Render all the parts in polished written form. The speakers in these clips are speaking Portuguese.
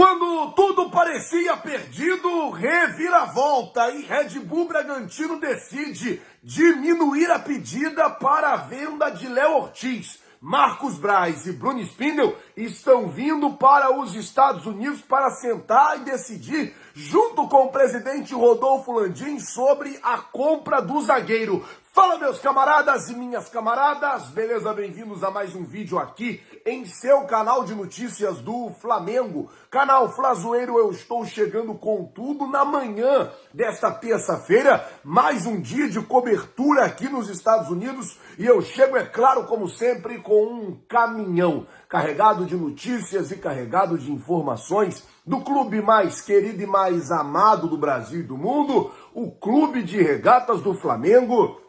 quando tudo parecia perdido, reviravolta e Red Bull Bragantino decide diminuir a pedida para a venda de Léo Ortiz. Marcos Braz e Bruno Spindel estão vindo para os Estados Unidos para sentar e decidir, junto com o presidente Rodolfo Landim, sobre a compra do zagueiro. Fala, meus camaradas e minhas camaradas, beleza? Bem-vindos a mais um vídeo aqui em seu canal de notícias do Flamengo. Canal Flazoeiro, eu estou chegando com tudo na manhã desta terça-feira, mais um dia de cobertura aqui nos Estados Unidos, e eu chego, é claro, como sempre, com um caminhão carregado de notícias e carregado de informações do clube mais querido e mais amado do Brasil e do mundo, o Clube de Regatas do Flamengo.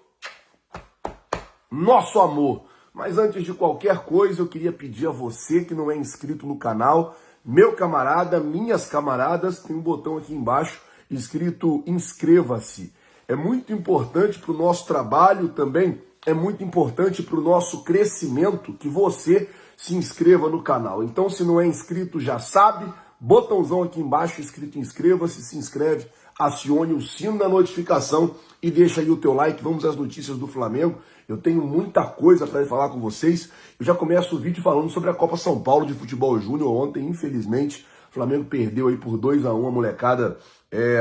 Nosso amor. Mas antes de qualquer coisa, eu queria pedir a você que não é inscrito no canal, meu camarada, minhas camaradas, tem um botão aqui embaixo escrito inscreva-se. É muito importante para o nosso trabalho também, é muito importante para o nosso crescimento que você se inscreva no canal. Então, se não é inscrito, já sabe, botãozão aqui embaixo escrito inscreva-se, se inscreve, acione o sino da notificação e deixa aí o teu like. Vamos às notícias do Flamengo. Eu tenho muita coisa para falar com vocês. Eu já começo o vídeo falando sobre a Copa São Paulo de Futebol Júnior. Ontem, infelizmente, o Flamengo perdeu aí por 2-1. A molecada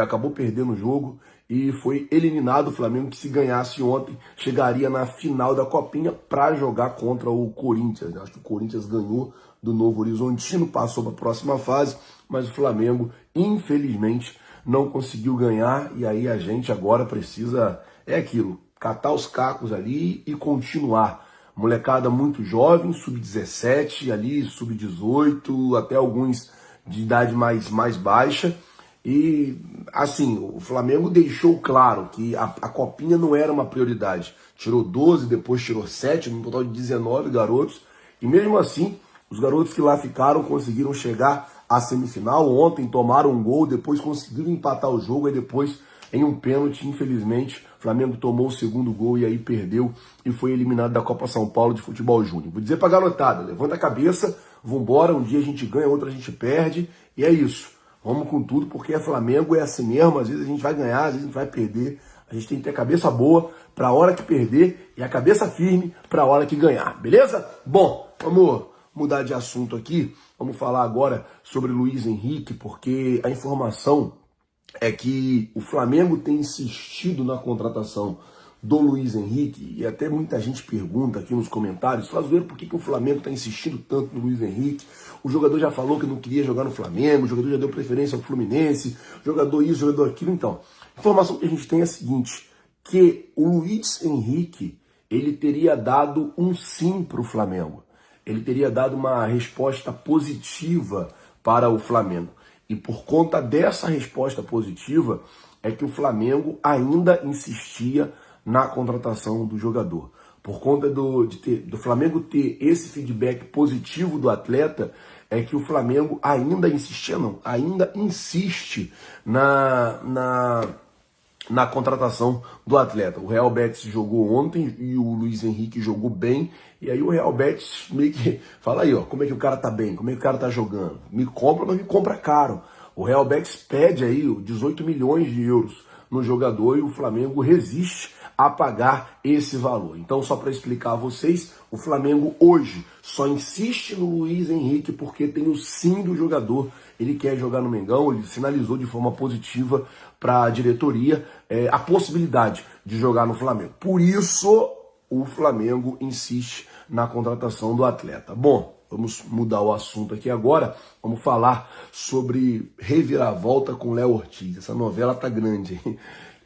acabou perdendo o jogo e foi eliminado. O Flamengo, que se ganhasse ontem, chegaria na final da Copinha para jogar contra o Corinthians. Eu acho que o Corinthians ganhou do Novo Horizontino, passou para a próxima fase, mas o Flamengo, infelizmente, não conseguiu ganhar. E aí a gente agora precisa, catar os cacos ali e continuar. Molecada muito jovem, sub-17, ali, sub-18, até alguns de idade mais baixa. E, assim, o Flamengo deixou claro que a Copinha não era uma prioridade. Tirou 12, depois tirou 7, no total de 19 garotos. E mesmo assim, os garotos que lá ficaram conseguiram chegar à semifinal. Ontem tomaram um gol, depois conseguiram empatar o jogo, e depois, em um pênalti, infelizmente, o Flamengo tomou o segundo gol e aí perdeu e foi eliminado da Copa São Paulo de Futebol Júnior. Vou dizer pra garotada, levanta a cabeça, vambora, um dia a gente ganha, outro a gente perde, e é isso. Vamos com tudo, porque Flamengo é assim mesmo, às vezes a gente vai ganhar, às vezes a gente vai perder. A gente tem que ter a cabeça boa pra hora que perder e a cabeça firme pra hora que ganhar, beleza? Bom, vamos mudar de assunto aqui, vamos falar agora sobre Luiz Henrique, porque a informação é que o Flamengo tem insistido na contratação do Luiz Henrique, e até muita gente pergunta aqui nos comentários, Flazoeiro, por que o Flamengo está insistindo tanto no Luiz Henrique? O jogador já falou que não queria jogar no Flamengo, o jogador já deu preferência ao Fluminense, jogador isso, jogador aquilo. Então, a informação que a gente tem é a seguinte, que o Luiz Henrique, ele teria dado um sim para o Flamengo, ele teria dado uma resposta positiva para o Flamengo. E por conta dessa resposta positiva é que o Flamengo ainda insistia na contratação do jogador. Por conta do Flamengo ter esse feedback positivo do atleta, é que o Flamengo ainda insiste na contratação do atleta. O Real Betis jogou ontem e o Luiz Henrique jogou bem. E aí o Real Betis meio que fala aí, ó, como é que o cara tá bem, como é que o cara tá jogando. Me compra, mas me compra caro. O Real Betis pede aí 18 milhões de euros no jogador e o Flamengo resiste a pagar esse valor. Então, só para explicar a vocês, o Flamengo hoje só insiste no Luiz Henrique porque tem o sim do jogador. Ele quer jogar no Mengão, ele sinalizou de forma positiva para a diretoria a possibilidade de jogar no Flamengo. Por isso, o Flamengo insiste na contratação do atleta. Bom, vamos mudar o assunto aqui agora. Vamos falar sobre reviravolta com Léo Ortiz. Essa novela tá grande. O que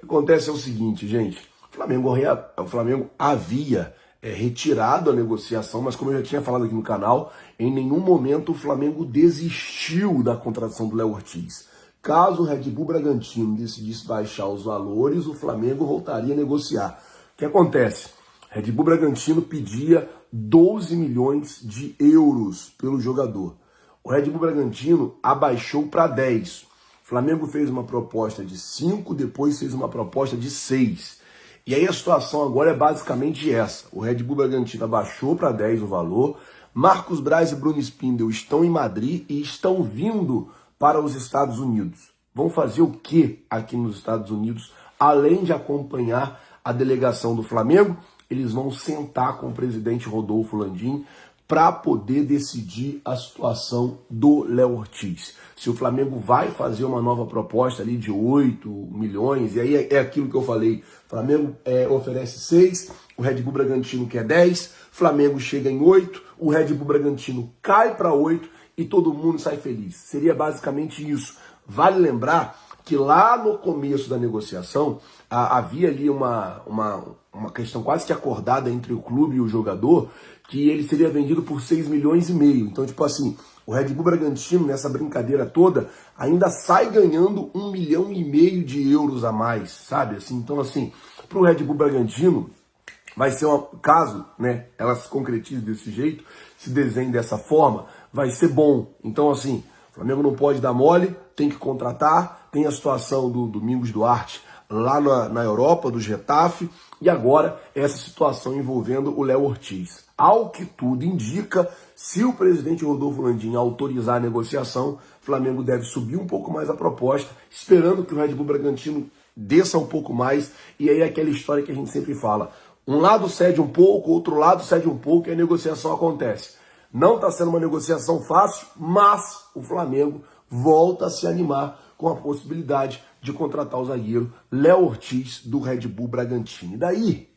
acontece é o seguinte, gente. O Flamengo havia retirado a negociação, mas como eu já tinha falado aqui no canal, em nenhum momento o Flamengo desistiu da contratação do Léo Ortiz. Caso o Red Bull Bragantino decidisse baixar os valores, o Flamengo voltaria a negociar. O que acontece? Red Bull Bragantino pedia 12 milhões de euros pelo jogador. O Red Bull Bragantino abaixou para 10. O Flamengo fez uma proposta de 5, depois fez uma proposta de 6. E aí a situação agora é basicamente essa. O Red Bull Bragantino abaixou para 10 o valor. Marcos Braz e Bruno Spindel estão em Madrid e estão vindo para os Estados Unidos. Vão fazer o que aqui nos Estados Unidos? Além de acompanhar a delegação do Flamengo, eles vão sentar com o presidente Rodolfo Landim para poder decidir a situação do Léo Ortiz. Se o Flamengo vai fazer uma nova proposta ali de 8 milhões, e aí é aquilo que eu falei, o Flamengo oferece 6, o Red Bull Bragantino quer 10, Flamengo chega em 8, o Red Bull Bragantino cai para 8 e todo mundo sai feliz. Seria basicamente isso. Vale lembrar que lá no começo da negociação havia ali uma questão quase que acordada entre o clube e o jogador, que ele seria vendido por 6 milhões e meio. Então, tipo assim, o Red Bull Bragantino, nessa brincadeira toda, ainda sai ganhando 1,5 milhão de euros a mais, sabe? Assim, então, assim, para o Red Bull Bragantino, vai ser um caso, né, ela se concretize desse jeito, se desenhe dessa forma, vai ser bom. Então, assim, o Flamengo não pode dar mole, tem que contratar, tem a situação do Domingos Duarte lá na Europa, do Getafe, e agora essa situação envolvendo o Léo Ortiz. Ao que tudo indica, se o presidente Rodolfo Landim autorizar a negociação, o Flamengo deve subir um pouco mais a proposta, esperando que o Red Bull Bragantino desça um pouco mais, e aí é aquela história que a gente sempre fala, um lado cede um pouco, outro lado cede um pouco e a negociação acontece. Não está sendo uma negociação fácil, mas o Flamengo volta a se animar com a possibilidade de contratar o zagueiro Léo Ortiz do Red Bull Bragantino. E daí,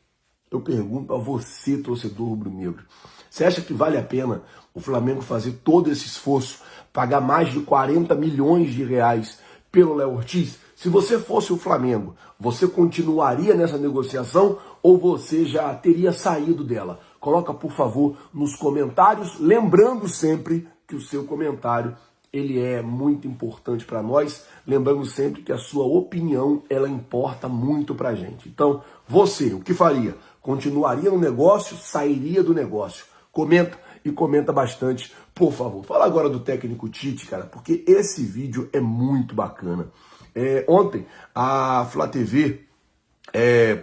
eu pergunto a você, torcedor rubro-negro, você acha que vale a pena o Flamengo fazer todo esse esforço, pagar mais de 40 milhões de reais pelo Léo Ortiz? Se você fosse o Flamengo, você continuaria nessa negociação ou você já teria saído dela? Coloca, por favor, nos comentários, lembrando sempre que o seu comentário ele é muito importante para nós, lembrando sempre que a sua opinião ela importa muito para a gente. Então, você, o que faria? Continuaria no negócio, sairia do negócio? Comenta e comenta bastante, por favor. Fala agora do técnico Tite, cara, porque esse vídeo é muito bacana. Ontem, a Flá TV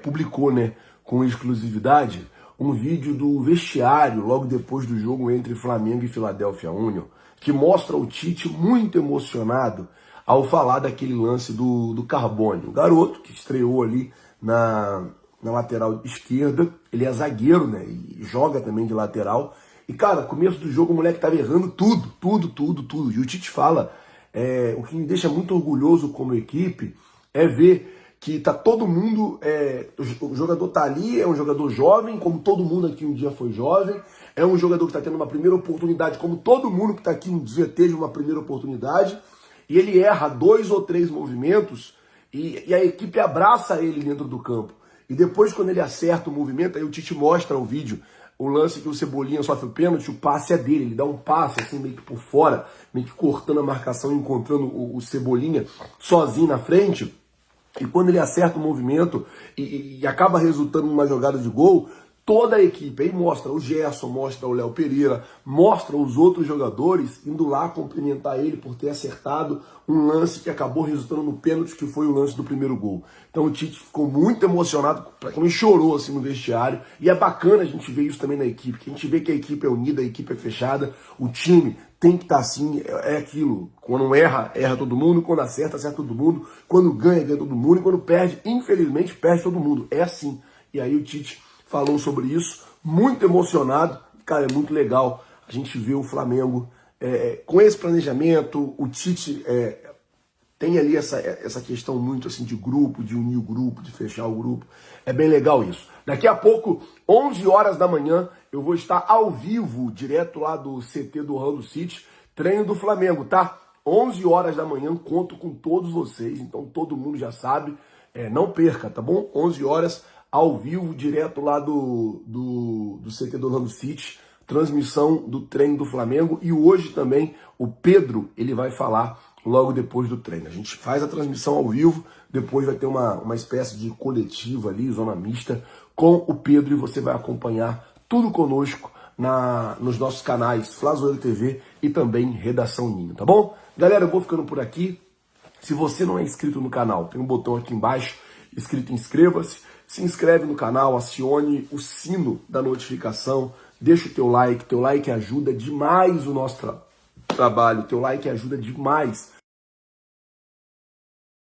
publicou, né, com exclusividade, um vídeo do vestiário, logo depois do jogo entre Flamengo e Philadelphia Union, que mostra o Tite muito emocionado ao falar daquele lance do Carbone. O garoto que estreou ali na lateral esquerda, ele é zagueiro, né, e joga também de lateral. E, cara, começo do jogo o moleque tava errando tudo. E o Tite fala, o que me deixa muito orgulhoso como equipe é ver que tá todo mundo, o jogador tá ali, é um jogador jovem, como todo mundo aqui um dia foi jovem, é um jogador que tá tendo uma primeira oportunidade, como todo mundo que tá aqui um dia teve uma primeira oportunidade, e ele erra 2 ou 3 movimentos, e a equipe abraça ele dentro do campo. E depois, quando ele acerta o movimento, aí o Tite mostra o vídeo, o lance que o Cebolinha sofre o pênalti, o passe é dele, ele dá um passe assim meio que por fora, meio que cortando a marcação, encontrando o Cebolinha sozinho na frente. E quando ele acerta o movimento e acaba resultando numa jogada de gol, toda a equipe, aí mostra o Gerson, mostra o Léo Pereira, mostra os outros jogadores indo lá cumprimentar ele por ter acertado um lance que acabou resultando no pênalti, que foi o lance do primeiro gol. Então o Tite ficou muito emocionado, praticamente chorou assim no vestiário, e é bacana a gente ver isso também na equipe, que a gente vê que a equipe é unida, a equipe é fechada, o time tem que estar assim, é aquilo, quando erra, erra todo mundo, quando acerta, acerta todo mundo, quando ganha, ganha todo mundo, e quando perde, infelizmente, perde todo mundo, é assim. E aí o Tite falou sobre isso, muito emocionado, cara, é muito legal a gente ver o Flamengo com esse planejamento, o Tite tem ali essa questão muito assim de grupo, de unir o grupo, de fechar o grupo, é bem legal isso. Daqui a pouco, 11 horas da manhã, eu vou estar ao vivo, direto lá do CT do Orlando City, treino do Flamengo, tá? 11 horas da manhã, conto com todos vocês, então todo mundo já sabe, não perca, tá bom? 11 horas, ao vivo, direto lá do CT do Orlando City, transmissão do treino do Flamengo, e hoje também o Pedro, ele vai falar logo depois do treino. A gente faz a transmissão ao vivo, depois vai ter uma espécie de coletiva ali, zona mista, com o Pedro, e você vai acompanhar tudo conosco nos nossos canais Flazoeiro TV e também Redação Ninho, tá bom? Galera, eu vou ficando por aqui. Se você não é inscrito no canal, tem um botão aqui embaixo escrito inscreva-se. Se inscreve no canal, acione o sino da notificação, deixa o teu like ajuda demais o nosso trabalho, teu like ajuda demais